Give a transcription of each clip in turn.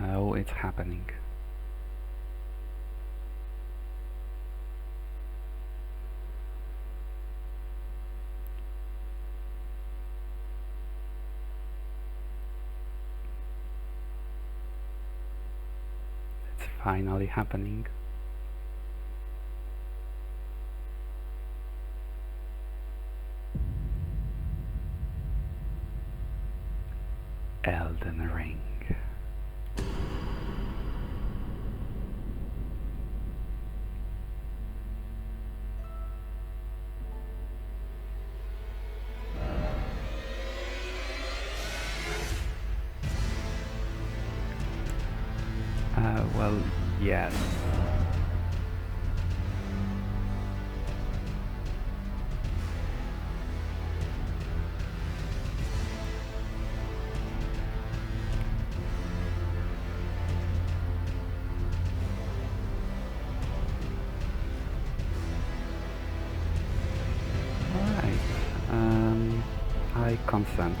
Oh, it's happening. It's finally happening. Elden Ring. Well, yes. Alright. I consent.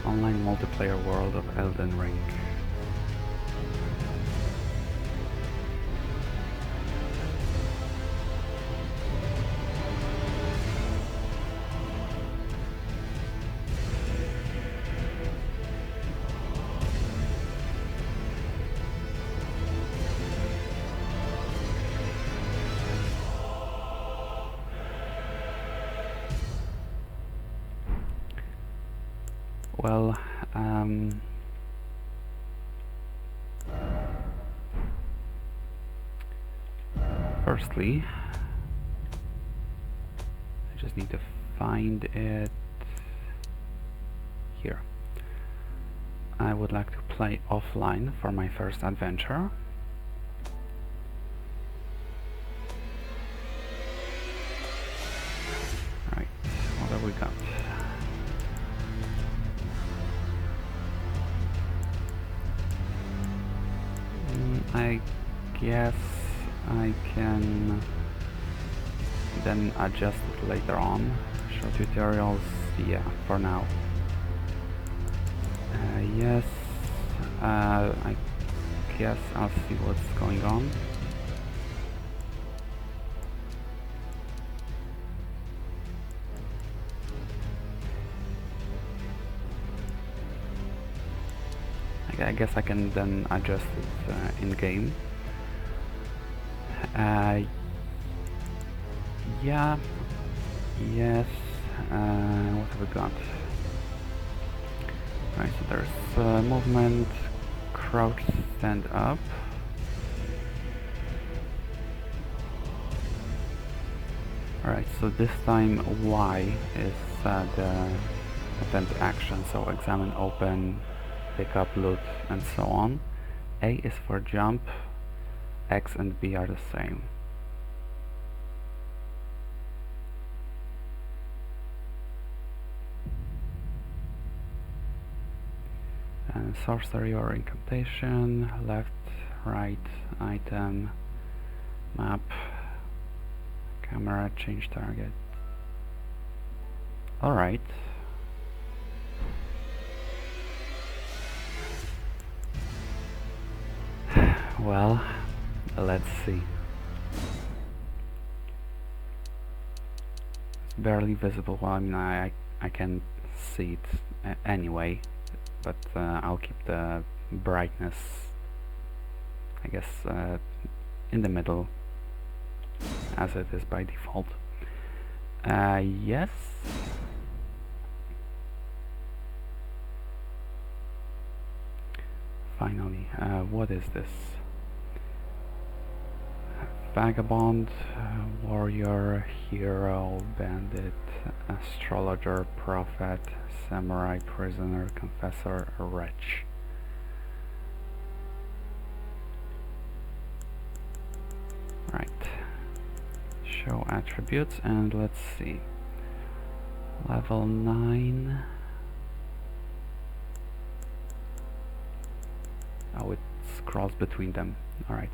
Online multiplayer world of Elden Ring. Well, firstly, I just need to find it here. I would like to play offline for my first adventure. Right, what have we got? I guess I can then adjust it later on. Show tutorials, yeah, for now. Yes, I guess I'll see what's going on. I guess I can then adjust it in-game. Yeah, yes, what have we got? Right, so there's movement, crouch, stand up. Alright, so this time Y is the event action, so examine, open, pick up, loot, and so on. A is for jump, X and B are the same. And sorcery or incantation, left, right, item, map, camera, change target. Alright. Well, let's see. It's barely visible. Well, I mean, I can see it anyway, but I'll keep the brightness, I guess, in the middle, as it is by default. Yes. Finally, what is this? Vagabond, warrior, hero, bandit, astrologer, prophet, samurai, prisoner, confessor, wretch. Right. Show attributes, and let's see. Level 9. Oh, it scrolls between them. Alright.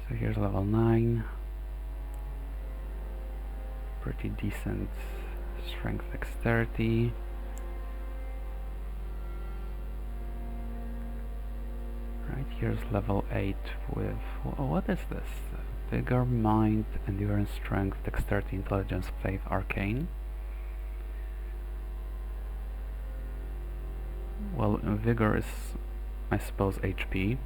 So here's level 9. Pretty decent strength dexterity. Right, here's level 8 with... what is this? Vigor, Mind, Endurance, Strength, Dexterity, Intelligence, Faith, Arcane. Well, Vigor is, I suppose, HP.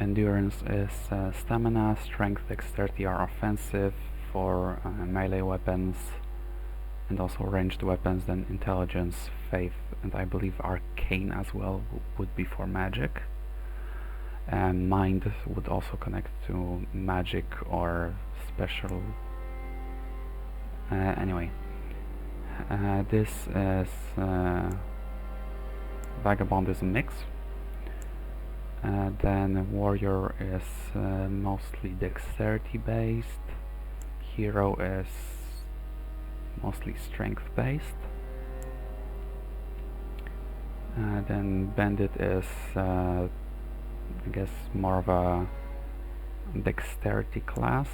Endurance is Stamina, Strength, Dexterity are offensive for melee weapons and also ranged weapons. Then Intelligence, Faith, and I believe Arcane as well would be for magic. And Mind would also connect to magic or special... anyway. This is... Vagabond is a mix. Then Warrior is mostly dexterity based. Hero is mostly strength based. Then Bandit is I guess more of a dexterity class.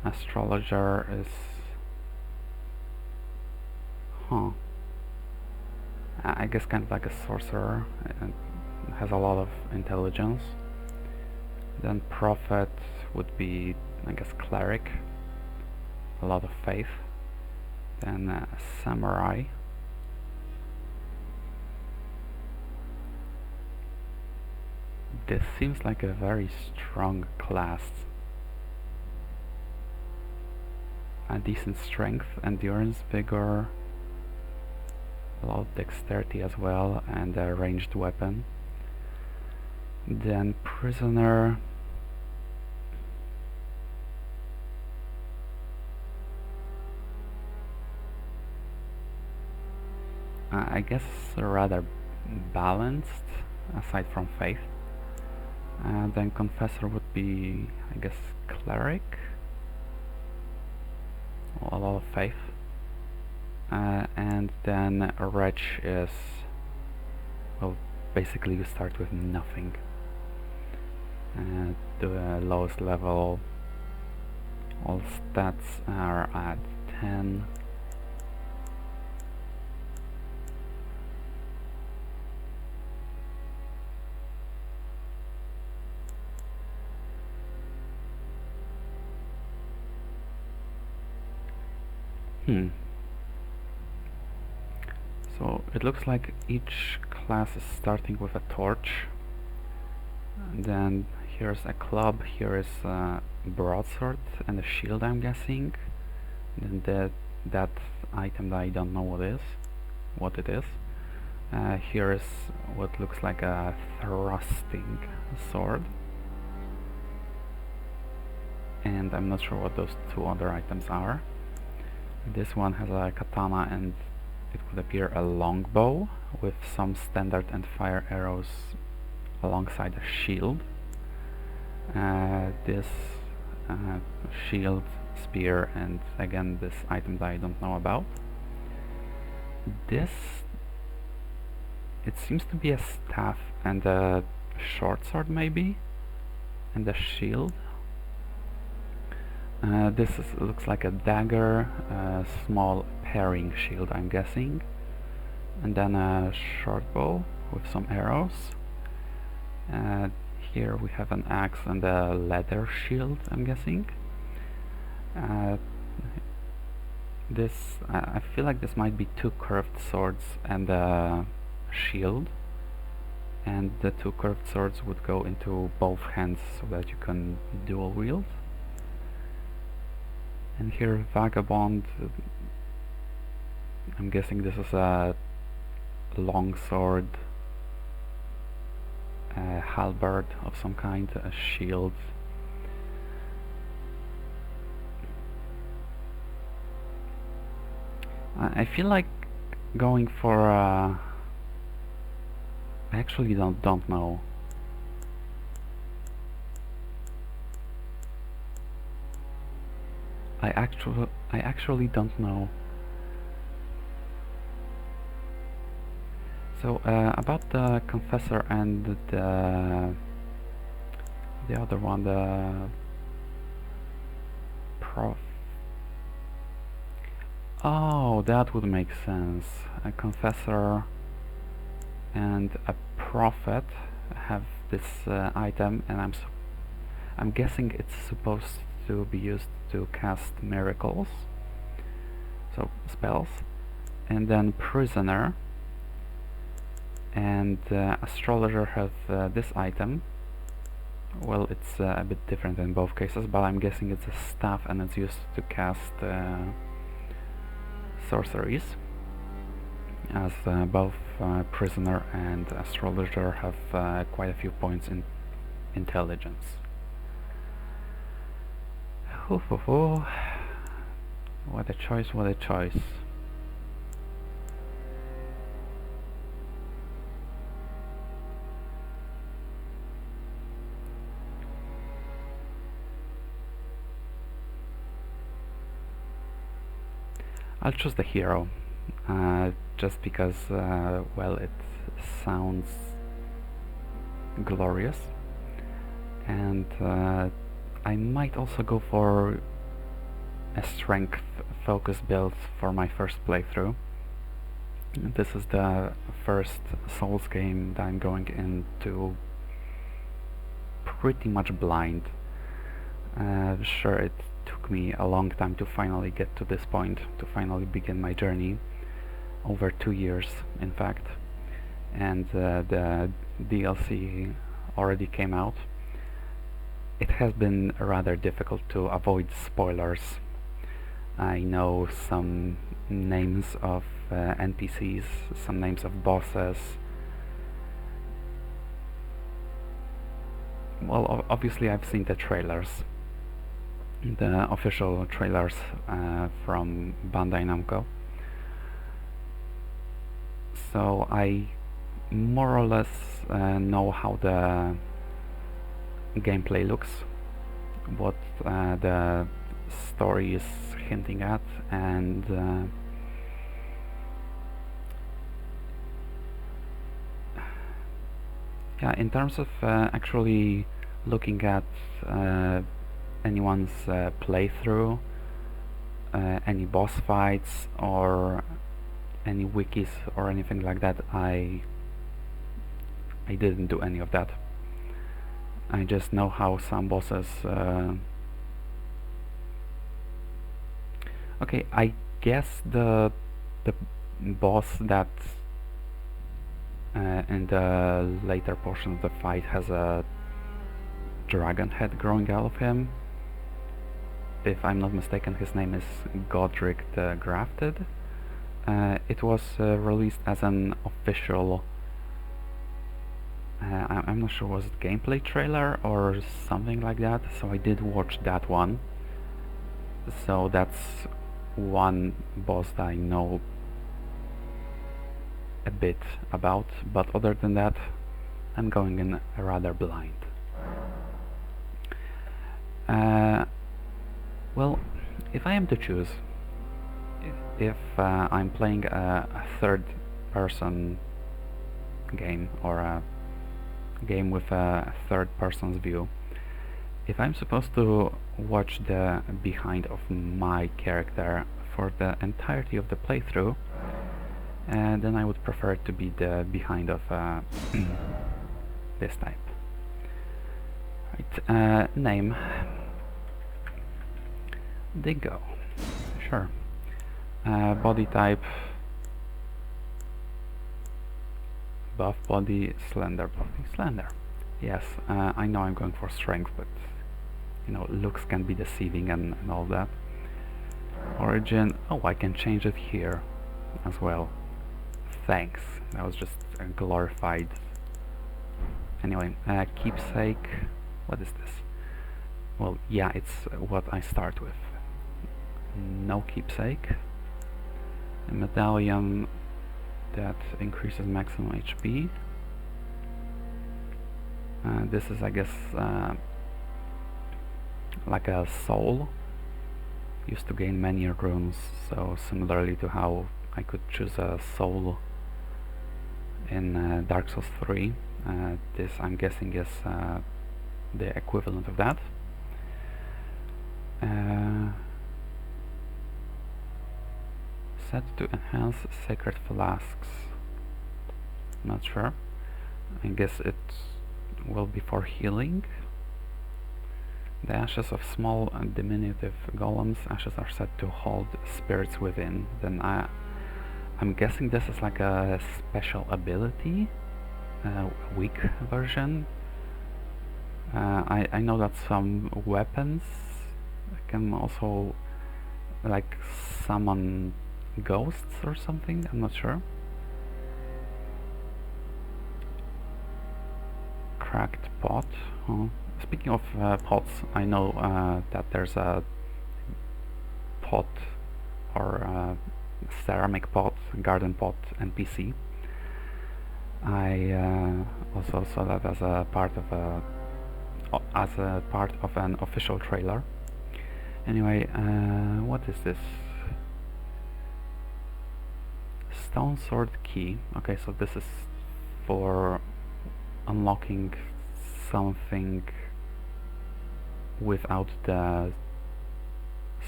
Astrologer is... I guess kind of like a sorcerer, and has a lot of intelligence. Then Prophet would be, I guess, cleric, a lot of faith. Then Samurai. This seems like a very strong class. A decent strength, endurance, vigor, a lot of dexterity as well, and a ranged weapon. Then Prisoner. I guess rather balanced, aside from faith. Then Confessor would be, I guess, cleric. A lot of faith. And then Wretch is, well, basically you start with nothing. The lowest level, all stats are at 10. So it looks like each class is starting with a torch. And then here's a club, here is a broadsword and a shield, I'm guessing. And then that item that I don't know what it is. Here is what looks like a thrusting sword. And I'm not sure what those two other items are. This one has a katana, and it would appear a longbow with some standard and fire arrows alongside a shield. This shield, spear, and again this item that I don't know about. This, it seems to be a staff and a short sword maybe, and a shield. This looks like a dagger, a small parrying shield, I'm guessing, and then a short bow with some arrows. Here we have an axe and a leather shield, I'm guessing. I feel like this might be two curved swords and a shield, and the two curved swords would go into both hands so that you can dual wield. And here Vagabond, I'm guessing this is a long sword, a halberd of some kind, a shield. I feel like going for I actually don't know. I actually don't know. So about the Confessor and the the other one, the prof. Oh, that would make sense. A confessor and a prophet have this item, and I'm guessing it's supposed to be used to cast miracles, so spells. And then prisoner and astrologer have this item. Well, it's a bit different in both cases, but I'm guessing it's a staff and it's used to cast sorceries, as both prisoner and astrologer have quite a few points in intelligence. What a choice, what a choice. I'll choose the hero, just because, well, it sounds glorious, and I might also go for a strength focus build for my first playthrough. This is the first Souls game that I'm going into pretty much blind. Sure, it took me a long time to finally get to this point, to finally begin my journey, over 2 years in fact, and the DLC already came out. It has been rather difficult to avoid spoilers. I know some names of NPCs, some names of bosses. Well, obviously I've seen the trailers, the official trailers from Bandai Namco, so I more or less know how the gameplay looks, what the story is hinting at, and yeah, in terms of actually looking at anyone's playthrough, any boss fights or any wikis or anything like that, I didn't do any of that. I just know how some bosses okay, I guess the boss that in the later portion of the fight has a dragon head growing out of him. If I'm not mistaken, his name is Godric the Grafted. It was released as an official, I'm not sure, was it gameplay trailer or something like that, so I did watch that one. So that's one boss that I know a bit about, but other than that I'm going in rather blind. Well, if I am to choose, if I'm playing a third-person game, or a game with a third-person's view, if I'm supposed to watch the behind of my character for the entirety of the playthrough, then I would prefer it to be the behind of this type. Right, name. Dingo. Sure. Body type. Buff body, slender body. Slender. Yes, I know I'm going for strength, but you know, looks can be deceiving and all that. Origin. Oh, I can change it here as well. Thanks. That was just a glorified. Anyway, keepsake. What is this? Well, yeah, it's what I start with. No keepsake. A medallion that increases maximum HP. This is, I guess, like a soul. Used to gain many runes, so similarly to how I could choose a soul in Dark Souls 3. This, I'm guessing, is the equivalent of that. Set to enhance sacred flasks. Not sure. I guess it will be for healing. The ashes of small and diminutive golems' ashes are said to hold spirits within. Then I'm guessing this is like a special ability, weak version. I know that some weapons can also like summon ghosts or something, I'm not sure. Cracked pot. Oh. Speaking of pots, I know that there's a pot or ceramic pot, garden pot NPC. I also saw that as a part of an official trailer. Anyway, what is this? Stone sword key. Okay, so this is for unlocking something without the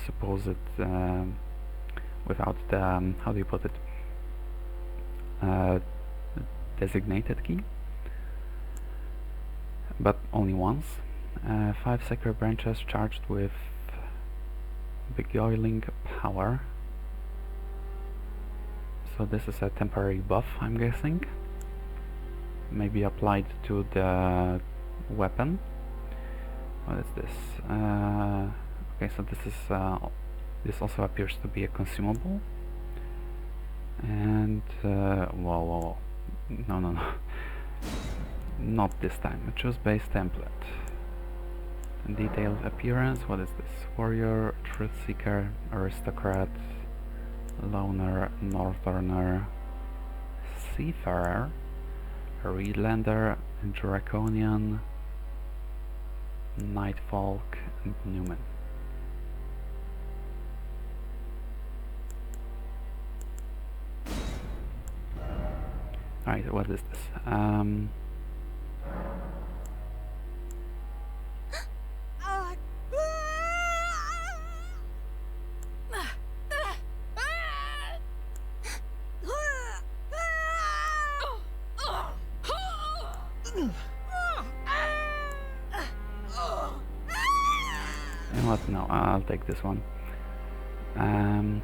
supposed without the how do you put it, designated key, but only once. 5 sacred branches charged with beguiling power. So this is a temporary buff, I'm guessing, maybe applied to the weapon. What is this? Okay, so this is this also appears to be a consumable. And whoa, no, not this time. Choose base template. Detailed appearance. What is this? Warrior, truth seeker, aristocrat, loner, northerner, seafarer, Reedlander, draconian, nightfolk, and Newman. Alright, what is this? And what? No, I'll take this one. And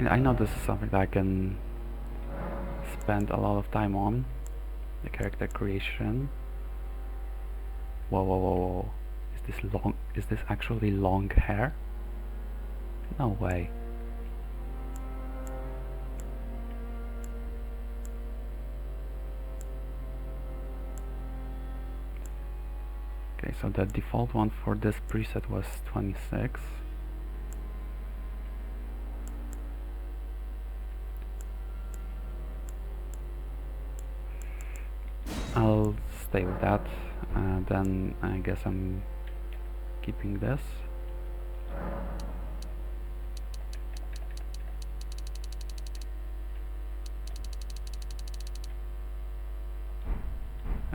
I know this is something that I can spend a lot of time on. The character creation. Whoa. Is this long? Is this actually long hair? No way. Okay, so the default one for this preset was 26. I'll stay with that, then I guess I'm keeping this.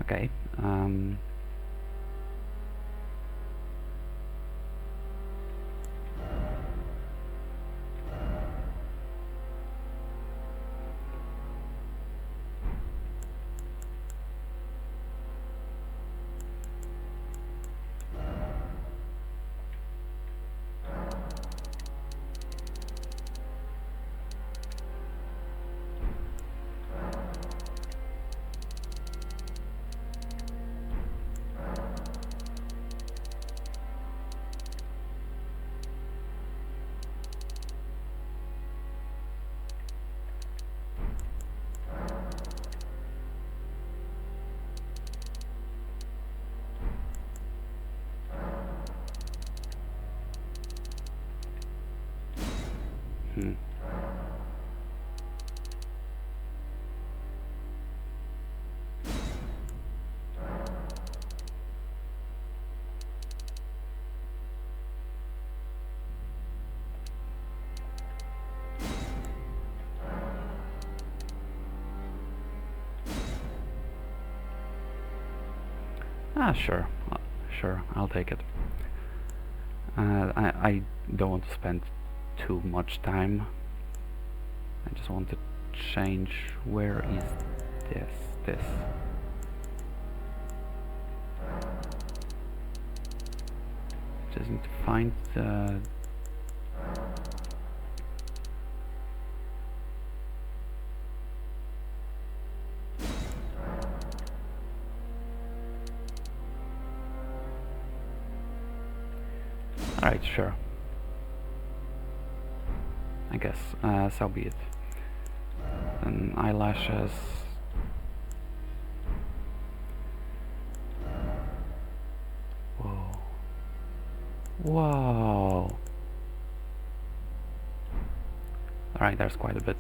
Okay. Sure. Sure, I'll take it. I don't want to spend too much time. I just want to change. Where is this? Just need to find the... Alright, sure. I guess, so be it. And eyelashes... Whoa. Whoa! Alright, there's quite a bit.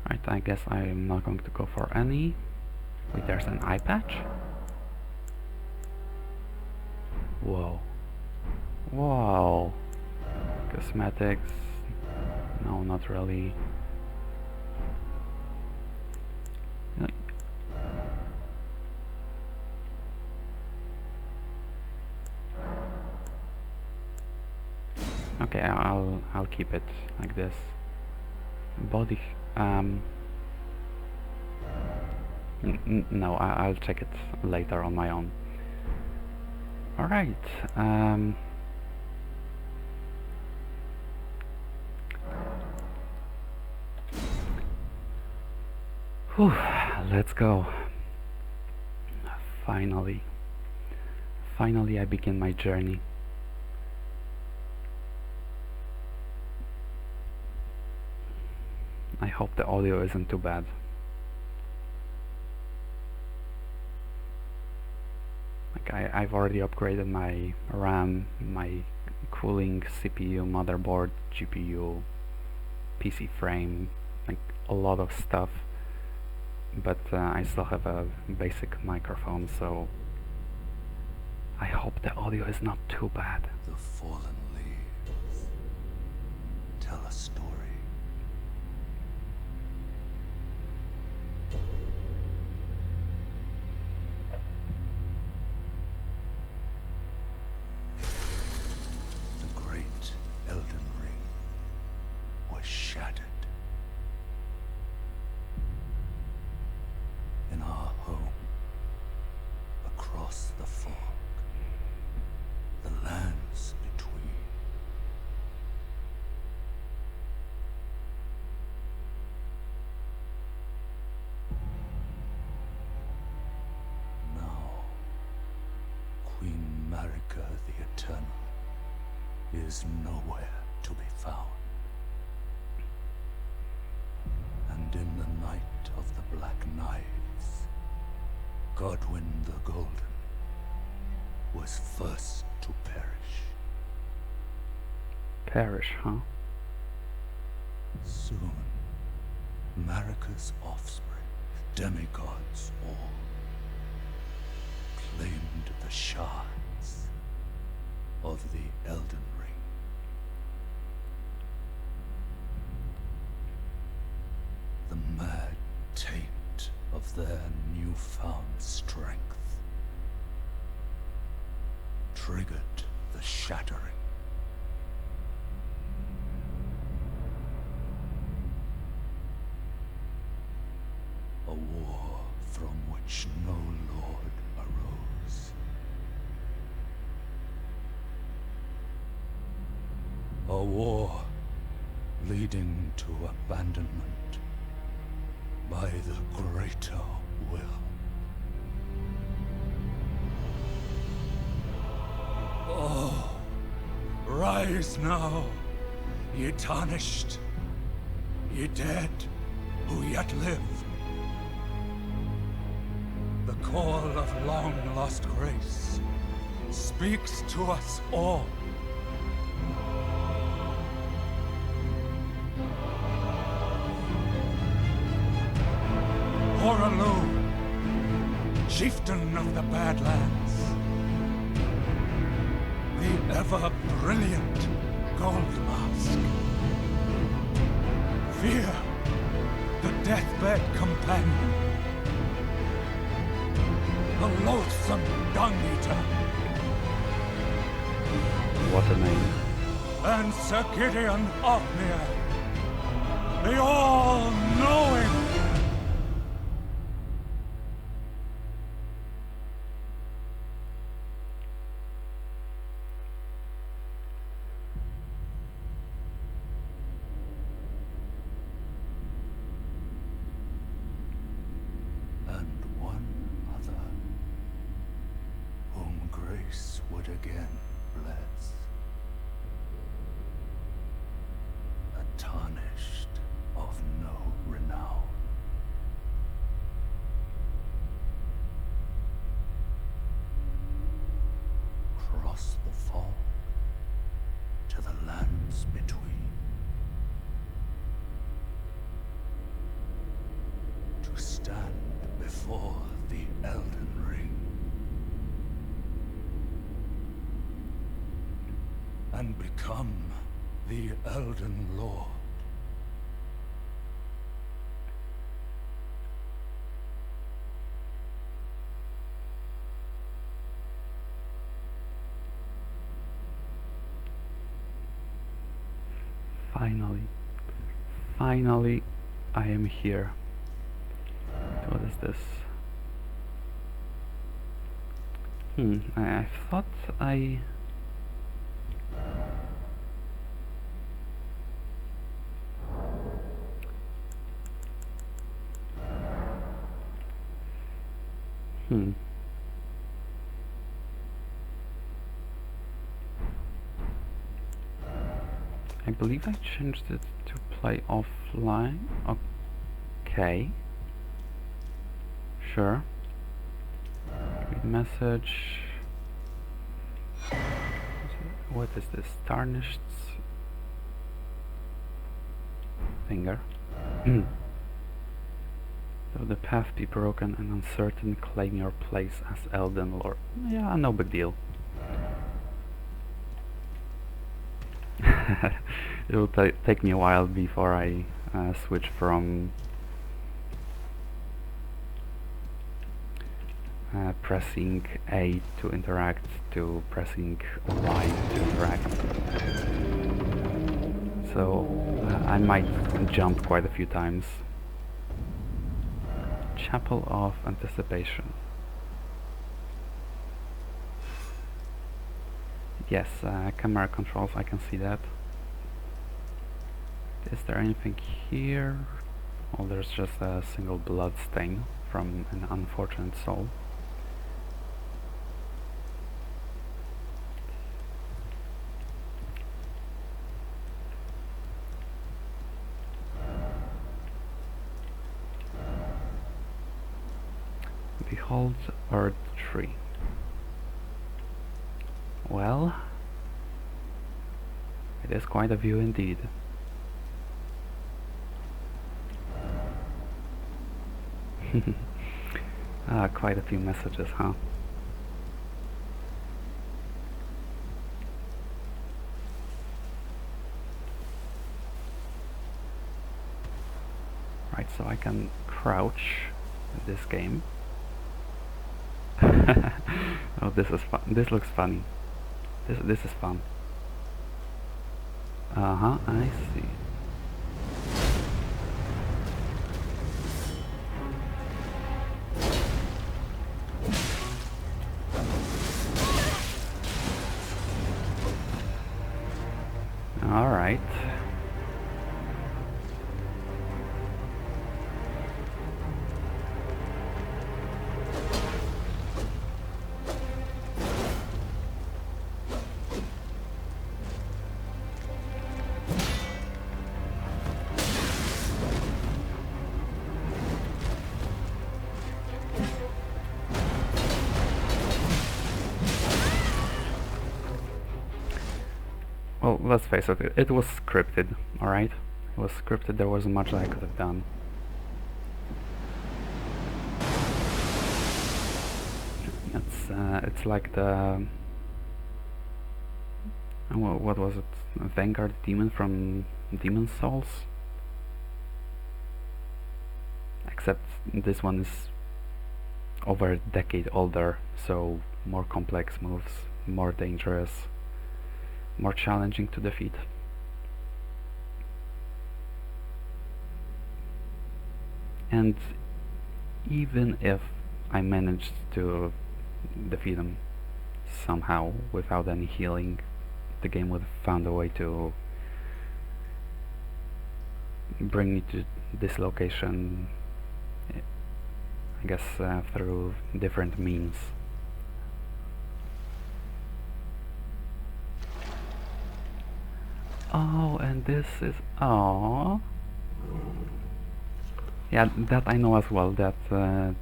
Right, I guess I'm not going to go for any. Wait, there's an eye patch? Whoa. Whoa. Cosmetics. No, not really. Okay, I'll keep it like this. Body. No, I'll check it later on my own. Alright, whew, let's go. Finally I begin my journey. I hope the audio isn't too bad. I've already upgraded my RAM, my cooling, CPU, motherboard, GPU, PC frame, like a lot of stuff, but I still have a basic microphone, so I hope the audio is not too bad. The fallen leaves tell a story. Elden Ring was shattered. In our home, across the fog, the lands between. Now, Queen Marika the Eternal is nowhere to be found. And in the night of the Black Knives, Godwyn the Golden was first to perish. Perish, huh? Soon, Marika's offspring, demigods all, claimed the shards of the Elden Ring. The mad taint of their newfound strength triggered the shattering. A war from which no lord arose. A war leading to abandonment by the greater will. Oh, rise now, ye tarnished, ye dead who yet live. The call of long-lost grace speaks to us all. Oralu, chieftain of the Badlands, the ever-brilliant Gold Mask. Fear, the deathbed companion. The loathsome dung-eater. What a name. And Sir Gideon Ofnir. The all-knowing. And one other, whom grace would again bless. A tarnished of no renown. Cross the fall to the lands between. To stand before the Elden Ring. And become the Elden Lord. Finally, I am here. What is this? I thought I... I believe I changed it to play offline. Okay. Sure. Read message. What is this? Tarnished finger. So the path be broken and uncertain, claim your place as Elden Lord. Yeah, no big deal. It will take me a while before I switch from pressing A to interact to pressing Y to interact. So I might jump quite a few times. Chapel of Anticipation. Yes, camera controls, I can see that. Is there anything here? Oh, there's just a single blood stain from an unfortunate soul. Behold Earth Tree. Well, it is quite a view indeed. Quite a few messages, huh? Right, so I can crouch in this game. Oh, this is fun. This looks funny. This is fun. I see. All right. Well, let's face it, it was scripted, alright? It was scripted, there wasn't much I could have done. It's like the... what was it? Vanguard Demon from Demon Souls? except this one is over a decade older, so more complex moves, more dangerous, more challenging to defeat. And even if I managed to defeat him somehow without any healing, the game would have found a way to bring me to this location, I guess, through different means. Oh, and this is... oh. Yeah, that I know as well, that in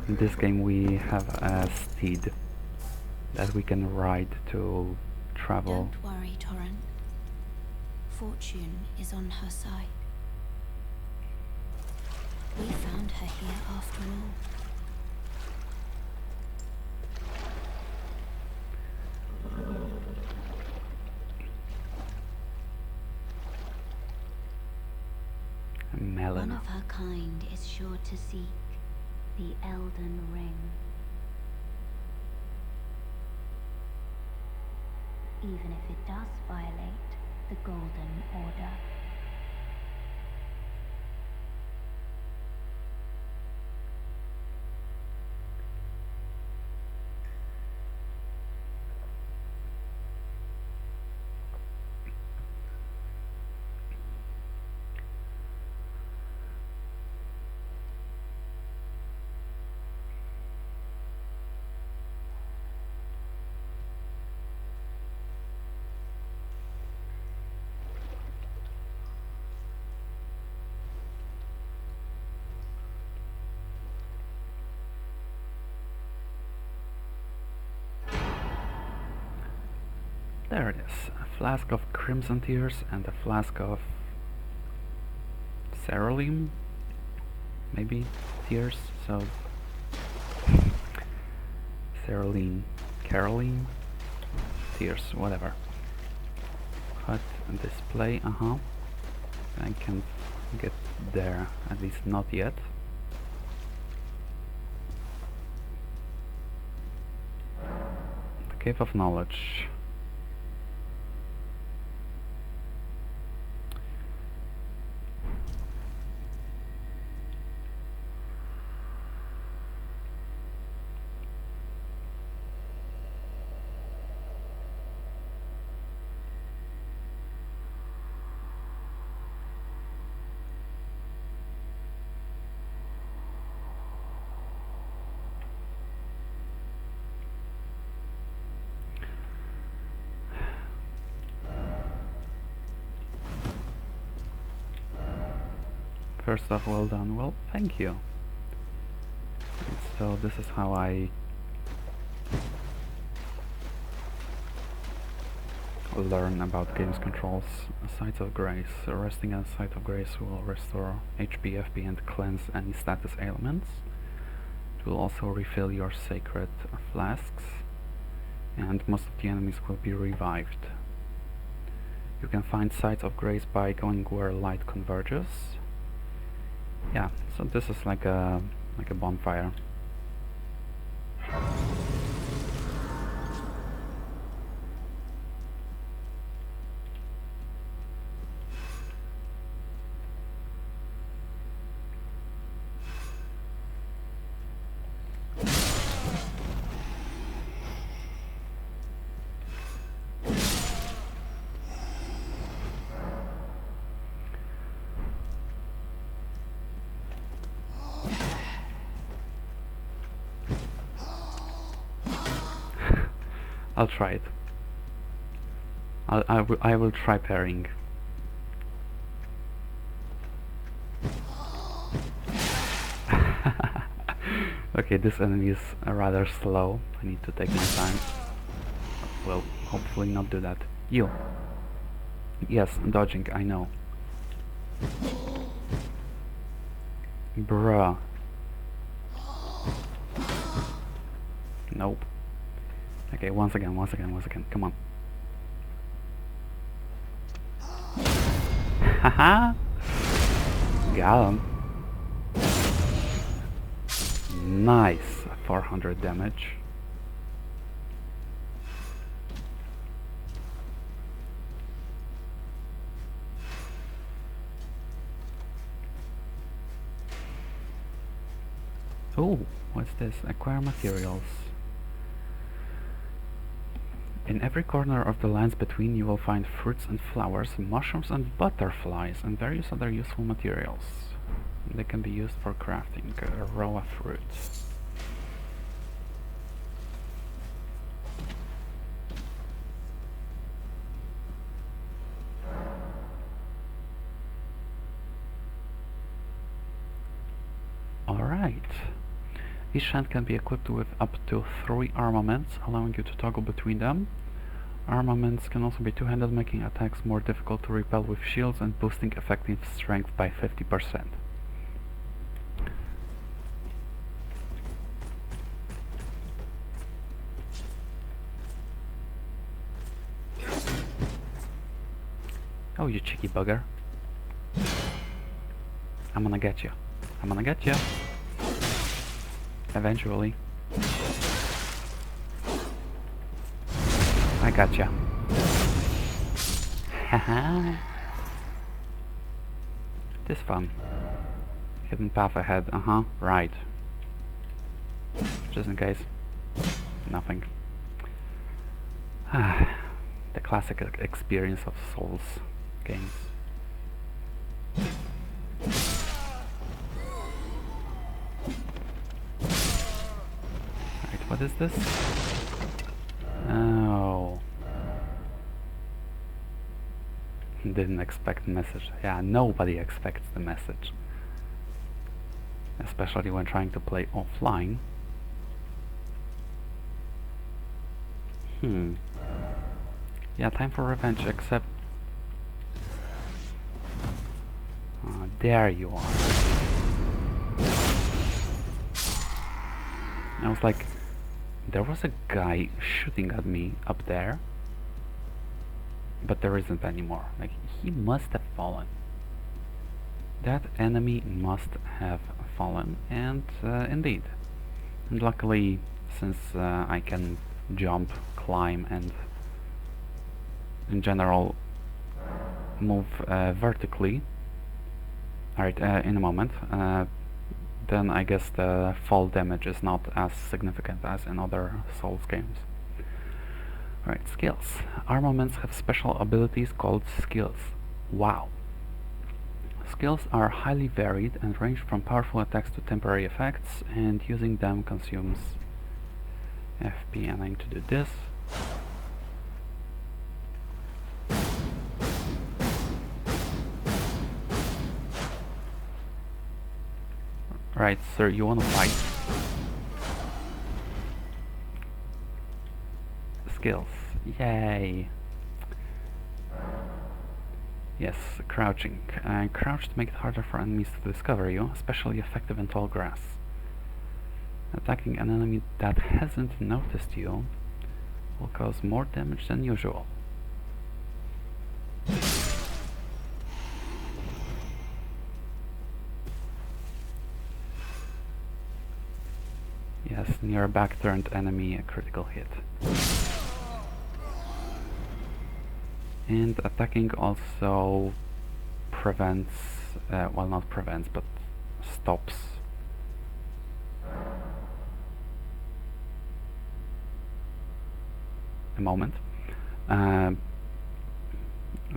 this game we have a steed that we can ride to travel. Don't worry, Torrent. Fortune is on her side. We found her here after all. Melon. One of her kind is sure to seek the Elden Ring. Even if it does violate the Golden Order. There it is. A flask of Crimson Tears and a flask of Cerulean, maybe tears. So Cerulean, Caroline, tears, whatever. HUD and display. I can get there, at least not yet. The Cave of Knowledge. First off, well done. Well, thank you. And so this is how I learn about games controls. A Site of Grace. Resting at a Site of Grace will restore HP, FP and cleanse any status ailments. It will also refill your sacred flasks, and most of the enemies will be revived. You can find Sites of Grace by going where light converges. Yeah, so this is like a bonfire. I'll try it. I will try parrying. Okay, this enemy is rather slow. I need to take my time. Well, hopefully not do that. You. Yes, dodging, I know. Bruh. Nope. Okay, once again, come on. Haha! Got him. Nice, 400 damage. Oh, what's this? Acquire materials. In every corner of the lands between you will find fruits and flowers, mushrooms and butterflies, and various other useful materials. They can be used for crafting raw fruits. Alright. Each hand can be equipped with up to 3 armaments, allowing you to toggle between them. Armaments can also be two-handed, making attacks more difficult to repel with shields and boosting effective strength by 50%. Oh, you cheeky bugger. I'm gonna get you. I'm gonna get you. Eventually. I gotcha. Haha. This fun. Hidden path ahead. Right. Just in case. Nothing. The classic experience of Souls games. Right, what is this? Oh. Didn't expect the message. Yeah, nobody expects the message. Especially when trying to play offline. Yeah, time for revenge, except... there you are. I was like... There was a guy shooting at me up there. But there isn't anymore. Like, he must have fallen. That enemy must have fallen, and indeed. And luckily, since I can jump, climb, and in general move vertically, alright, in a moment, then I guess the fall damage is not as significant as in other Souls games. Alright, skills. Armaments have special abilities called skills. Wow. Skills are highly varied and range from powerful attacks to temporary effects, and using them consumes FP, and I need to do this. Right, sir, you wanna fight? Skills. Yay. Yes, crouching. Crouch to make it harder for enemies to discover you, especially effective in tall grass. Attacking an enemy that hasn't noticed you will cause more damage than usual. Yes, near a back-turned enemy, a critical hit. And attacking also prevents, well, not prevents, but stops. A moment. It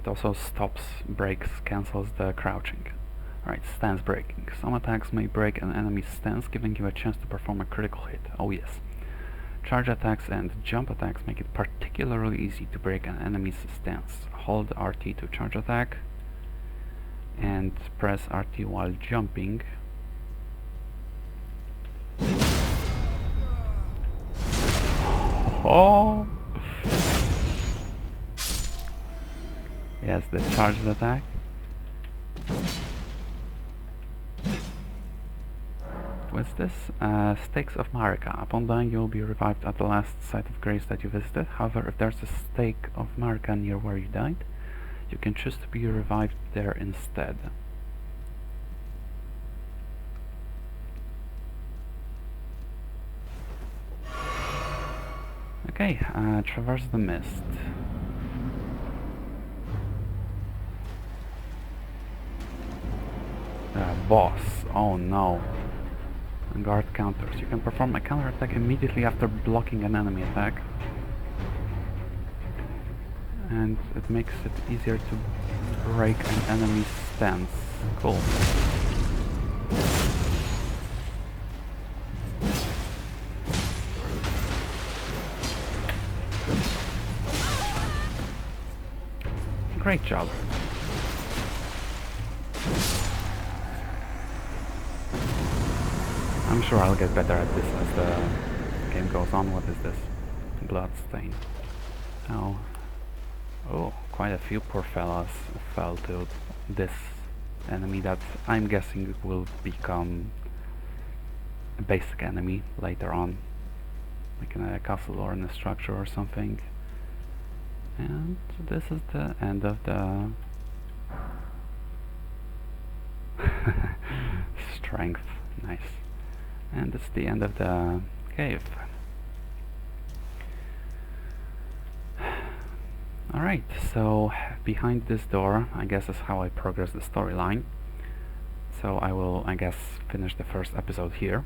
also stops, breaks, cancels the crouching. Right, stance breaking. Some attacks may break an enemy's stance, giving you a chance to perform a critical hit. Oh yes. Charge attacks and jump attacks make it particularly easy to break an enemy's stance. Hold RT to charge attack and press RT while jumping. Oh! Yes, the charged attack. What's this? Stakes of Marika. Upon dying you will be revived at the last site of grace that you visited. However, if there's a stake of Marika near where you died, you can choose to be revived there instead. Okay, traverse the mist. Boss. Oh no. Guard counters. You can perform a counter attack immediately after blocking an enemy attack. And it makes it easier to break an enemy's stance. Cool. Great job. I'm sure I'll get better at this as the game goes on. What is this? Bloodstain. Oh. Oh, quite a few poor fellas fell to this enemy that I'm guessing will become a basic enemy later on. Like in a castle or in a structure or something. And this is the end of the strength. Nice. And it's the end of the cave. Alright, so behind this door, I guess is how I progress the storyline. So I will, I guess, finish the first episode here.